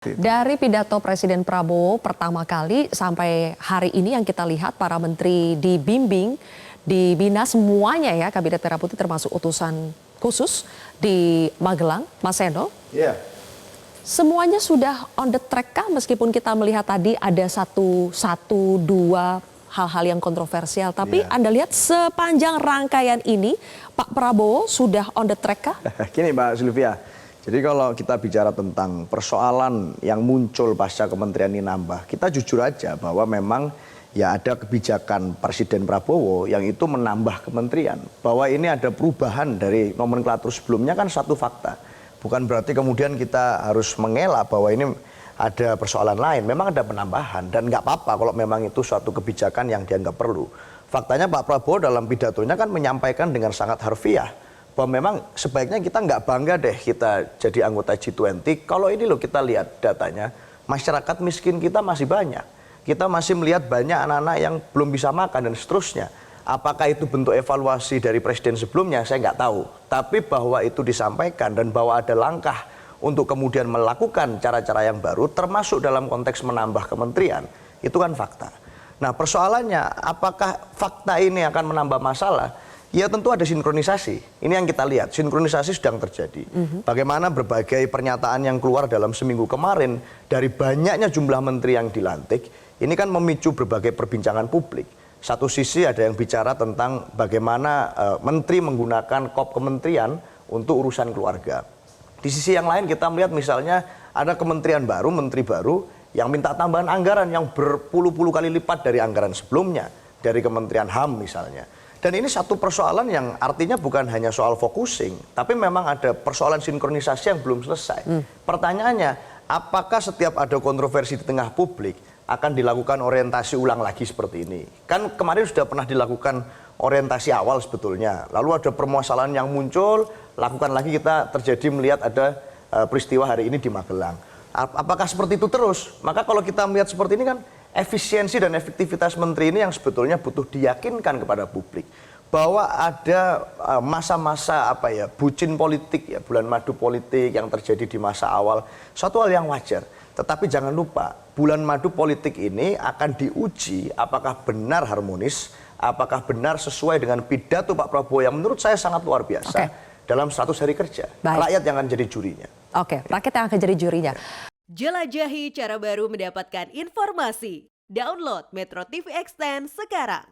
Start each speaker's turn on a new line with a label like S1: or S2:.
S1: Dari pidato Presiden Prabowo pertama kali sampai hari ini yang kita lihat para menteri dibimbing, dibina semuanya ya Kabinet Merah Putih termasuk utusan khusus di Magelang, Mas Seno.
S2: Iya.
S1: Semuanya sudah on the track kah meskipun kita melihat tadi ada satu dua hal-hal yang kontroversial. Tapi Anda lihat sepanjang rangkaian ini Pak Prabowo sudah on the track kah?
S2: Gini Mbak Sylvia. Jadi kalau kita bicara tentang persoalan yang muncul pasca kementerian ini nambah, kita jujur aja bahwa memang ya ada kebijakan Presiden Prabowo yang itu menambah kementerian. Bahwa ini ada perubahan dari nomenklatur sebelumnya kan satu fakta. Bukan berarti kemudian kita harus mengelak bahwa ini ada persoalan lain. Memang ada penambahan dan nggak apa-apa kalau memang itu suatu kebijakan yang dianggap perlu. Faktanya Pak Prabowo dalam pidatonya kan menyampaikan dengan sangat harfiah bahwa memang sebaiknya kita nggak bangga deh kita jadi anggota G20. Kalau ini loh kita lihat datanya, masyarakat miskin kita masih banyak. Kita masih melihat banyak anak-anak yang belum bisa makan dan seterusnya. Apakah itu bentuk evaluasi dari presiden sebelumnya? Saya nggak tahu. Tapi bahwa itu disampaikan dan bahwa ada langkah untuk kemudian melakukan cara-cara yang baru, termasuk dalam konteks menambah kementerian, itu kan fakta. Nah persoalannya, apakah fakta ini akan menambah masalah? Ya tentu ada sinkronisasi, ini yang kita lihat, sinkronisasi sedang terjadi. Bagaimana berbagai pernyataan yang keluar dalam seminggu kemarin, dari banyaknya jumlah menteri yang dilantik, ini kan memicu berbagai perbincangan publik. Satu sisi ada yang bicara tentang bagaimana menteri menggunakan kop kementerian untuk urusan keluarga. Di sisi yang lain kita melihat misalnya ada kementerian baru, menteri baru, yang minta tambahan anggaran yang berpuluh-puluh kali lipat dari anggaran sebelumnya, dari Kementerian HAM misalnya. Dan ini satu persoalan yang artinya bukan hanya soal focusing, tapi memang ada persoalan sinkronisasi yang belum selesai. Pertanyaannya, apakah setiap ada kontroversi di tengah publik akan dilakukan orientasi ulang lagi seperti ini? Kan kemarin sudah pernah dilakukan orientasi awal sebetulnya, lalu ada permasalahan yang muncul, lakukan lagi kita terjadi melihat ada peristiwa hari ini di Magelang. Apakah seperti itu terus? Maka kalau kita melihat seperti ini kan, efisiensi dan efektivitas menteri ini yang sebetulnya butuh diyakinkan kepada publik bahwa ada masa-masa bucin politik ya, bulan madu politik yang terjadi di masa awal, suatu hal yang wajar. Tetapi jangan lupa bulan madu politik ini akan diuji apakah benar harmonis, apakah benar sesuai dengan pidato Pak Prabowo yang menurut saya sangat luar biasa dalam 100 hari kerja. Rakyat yang akan jadi jurinya.
S1: Rakyat yang akan jadi jurinya.
S3: Jelajahi cara baru mendapatkan informasi. Download Metro TV Extend sekarang.